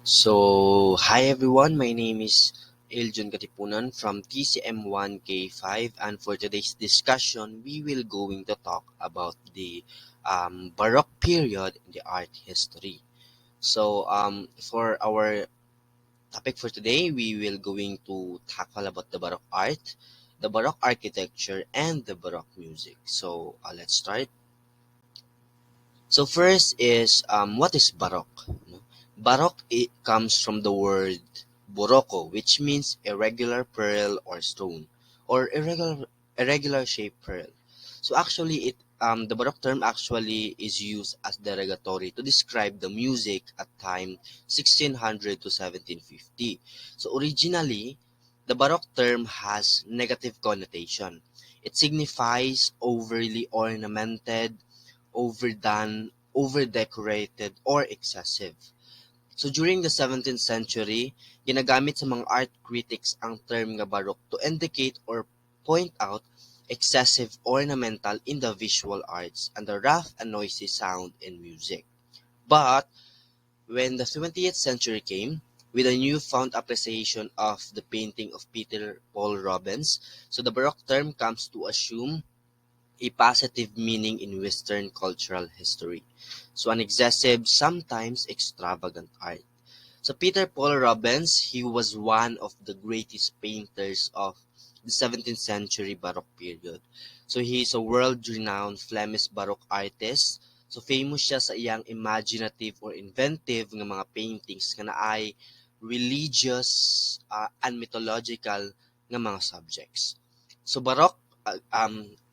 Hi everyone, my name is Ailjunn Katipunan from TCM1K5, and for today's discussion, we will going to talk about the Baroque period in the art history. For our topic for today, we will going to tackle about the Baroque art, the Baroque architecture, and the Baroque music. Let's start. So first is what is Baroque? No? Baroque it comes from the word boroko, which means irregular pearl or stone, or irregular shaped pearl. So actually, it the Baroque term actually is used as derogatory to describe the music at time 1600 to 1750. So originally, the Baroque term has negative connotation. It signifies overly ornamented, overdone, overdecorated, or excessive. So during the 17th century, ginagamit sa mga art critics ang term nga Baroque to indicate or point out excessive ornamental in the visual arts and the rough and noisy sound in music. But when the 20th century came, with a newfound appreciation of the painting of Peter Paul Rubens, so the Baroque term comes to assume a positive meaning in Western cultural history. So an excessive, sometimes extravagant art. So Peter Paul Rubens, he was one of the greatest painters of the 17th century Baroque period. So he is a world-renowned Flemish Baroque artist. So famous siya sa iyang imaginative or inventive nga mga paintings nga naay religious and mythological nga mga subjects. So Baroque,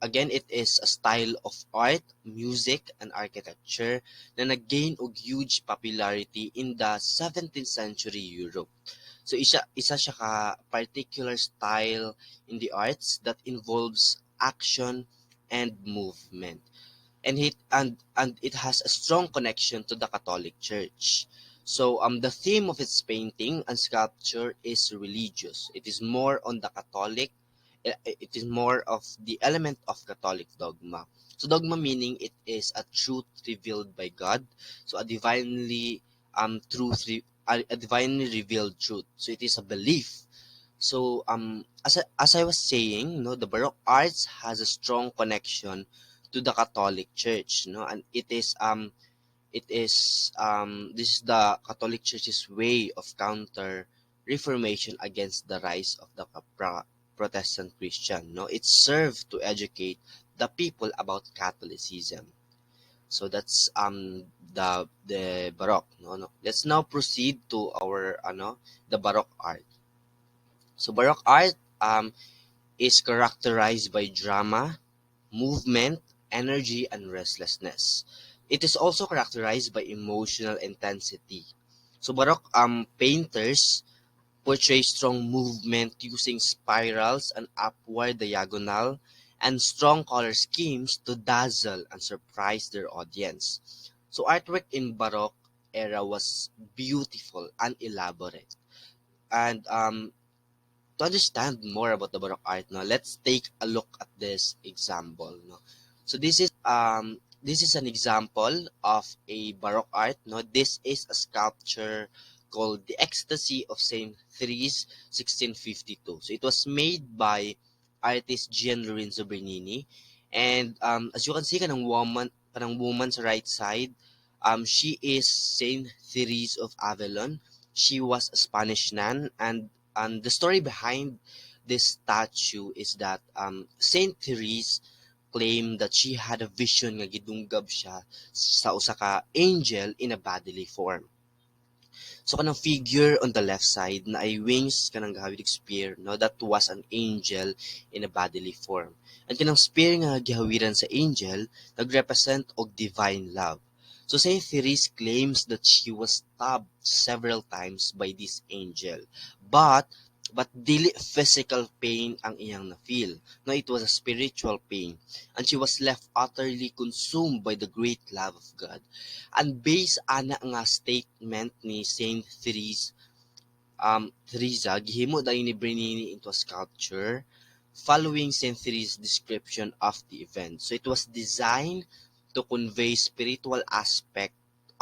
again, it is a style of art, music, and architecture na nag-gain og huge popularity in the 17th century Europe. So isa siya ka particular style in the arts that involves action and movement. And it has a strong connection to the Catholic Church. The theme of its painting and sculpture is religious. It is more on the Catholic. It is more of the element of Catholic dogma. So dogma meaning it is a truth revealed by God. So a divinely revealed truth. So it is a belief. As I was saying, no, the Baroque arts has a strong connection to the Catholic Church, no, and this is the Catholic Church's way of counter reformation against the rise of the Protestant Christian. No, it served to educate the people about Catholicism. So that's the Baroque. No. Let's now proceed to our the Baroque art. So Baroque art is characterized by drama, movement, energy, and restlessness. It is also characterized by emotional intensity. So Baroque painters portray strong movement using spirals and upward diagonal and strong color schemes to dazzle and surprise their audience. So artwork in Baroque era was beautiful and elaborate. And to understand more about the Baroque art, no, let's take a look at this example. No? So this is an example of a Baroque art. No, this is a sculpture called the Ecstasy of Saint Therese, 1652. So it was made by artist Gian Lorenzo Bernini, and as you can see, kanang woman's right side, she is Saint Therese of Avallon. She was a Spanish nun, and the story behind this statue is that Saint Therese claimed that she had a vision nga gidunggab siya sa usa ka angel in a bodily form. So kanang figure on the left side na ay wings kanang gahawid spear, no, that was an angel in a bodily form. And kanang spear nga gihawiran sa angel nagrepresent og divine love. So Saint Therese claims that she was stabbed several times by this angel. But dili physical pain ang iyang na-feel. No, it was a spiritual pain. And she was left utterly consumed by the great love of God. And based ana nga statement ni Saint Therese, Teresa, gihimo dahil ni Bernini into a sculpture following Saint Therese's description of the event. So it was designed to convey spiritual aspect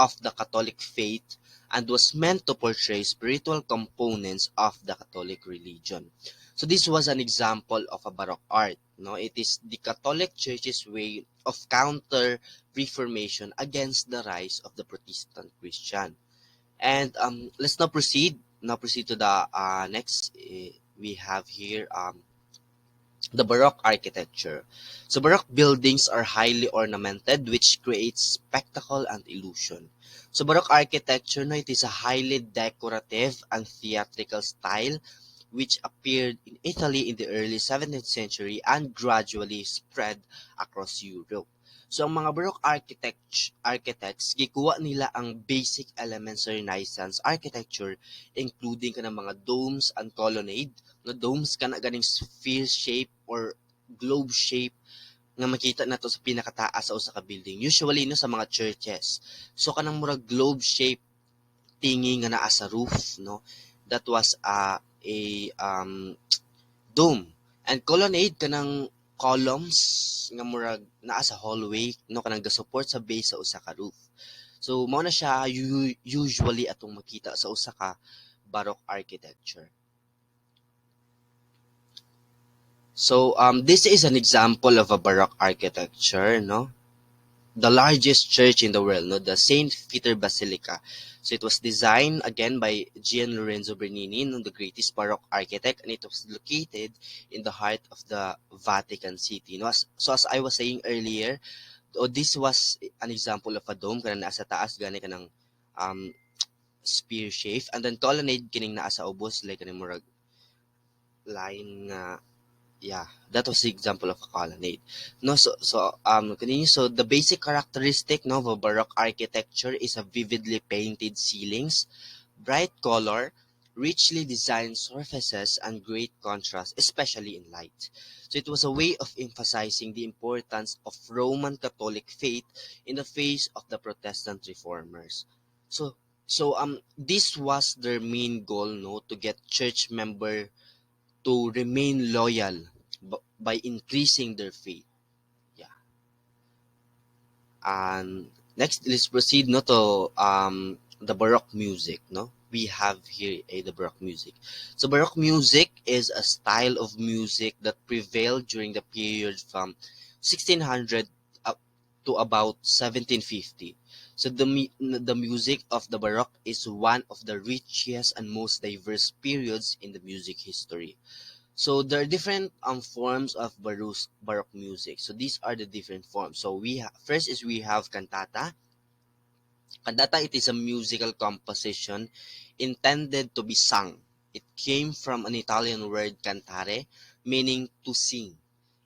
of the Catholic faith and was meant to portray spiritual components of the Catholic religion. So this was an example of a Baroque art. No, it is the Catholic Church's way of counter Reformation against the rise of the Protestant Christian. And let's now proceed. Now proceed to the next. We have here the Baroque architecture. So Baroque buildings are highly ornamented, which creates spectacle and illusion. So Baroque architecture, no, it is a highly decorative and theatrical style which appeared in Italy in the early 17th century and gradually spread across Europe. So ang mga Baroque architects, gikuha nila ang basic elements sa Renaissance architecture, including ka ng mga domes and colonnade. No, domes ka na ganing sphere shape or globe shape nga makita nato sa pinakataas sa usa ka building. Usually no sa mga churches. So kanang murag globe shape tingi nga naa sa roof, no. That was a dome. And colonnade kanang columns nga murag naa sa hallway, no, kanang ga-support sa base sa usa ka roof. So mao na siya usually atong makita sa usa ka Baroque architecture. So this is an example of a Baroque architecture, no? The largest church in the world, no, the Saint Peter Basilica. So it was designed again by Gian Lorenzo Bernini, no, the greatest Baroque architect, and it was located in the heart of the Vatican City. No, as I was saying earlier, this was an example of a dome kanang nasa taas gani kanang um, spear shape, and then colonnade kining naa sa ubos like kanang murag line nga. Yeah, that was the example of a colonnade. No, continue. So the basic characteristic, no, of a Baroque architecture is a vividly painted ceilings, bright color, richly designed surfaces, and great contrast, especially in light. So it was a way of emphasizing the importance of Roman Catholic faith in the face of the Protestant reformers. So this was their main goal, no, to get church member to remain loyal by increasing their faith. Yeah. And next, let's proceed no to the Baroque music. No, we have here the Baroque music. So Baroque music is a style of music that prevailed during the period from 1600 up to about 1750. So the music of the Baroque is one of the richest and most diverse periods in the music history. So there are different forms of Baroque music. So these are the different forms. So first is we have cantata. Cantata, it is a musical composition intended to be sung. It came from an Italian word cantare, meaning to sing.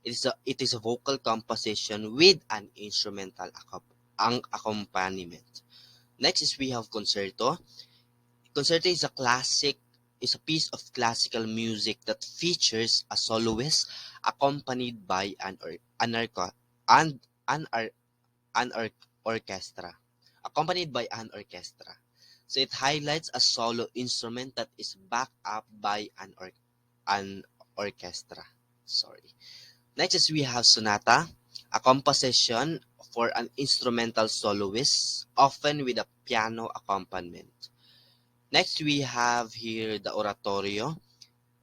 It is a vocal composition with an instrumental accompaniment. Next is we have concerto. Concerto is a piece of classical music that features a soloist accompanied by an an, or, orchestra. Accompanied by an orchestra. So it highlights a solo instrument that is backed up by an orchestra. Sorry. Next is we have sonata, a composition for an instrumental soloist, often with a piano accompaniment. Next, we have here the oratorio.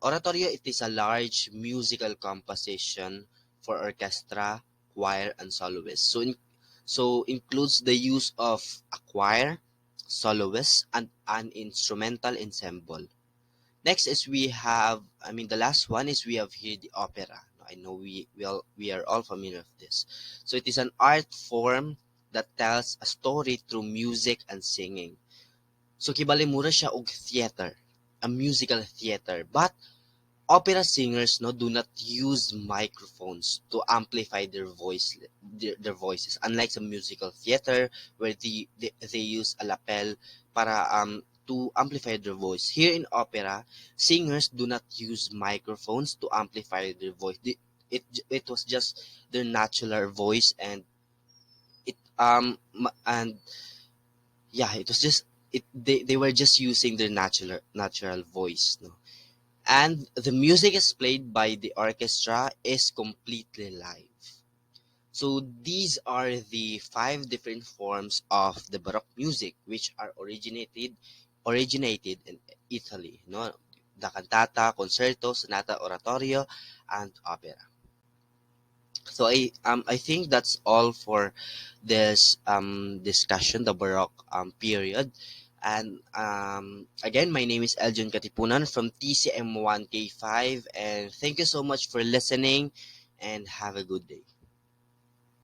Oratorio, it is a large musical composition for orchestra, choir, and soloist. So includes the use of a choir, soloist, and an instrumental ensemble. Next is the last one is we have here the opera. I know we are all familiar with this. So it is an art form that tells a story through music and singing. So kibalimura siya og theater, a musical theater. But opera singers no do not use microphones to amplify their voices, unlike some musical theater where they use a lapel para to amplify their voice. Here in opera, singers do not use microphones to amplify their voice. It was just their natural voice, and it and yeah, it was just they were just using their natural voice, no. And the music is played by the orchestra is completely live. So these are the five different forms of the Baroque music, which are originated in Italy. No, the cantata, concerto, sonata, oratorio, and opera. So I think that's all for this discussion, the Baroque period. And again, my name is Ailjunn Katipunan from TCM1K5, and thank you so much for listening, and have a good day.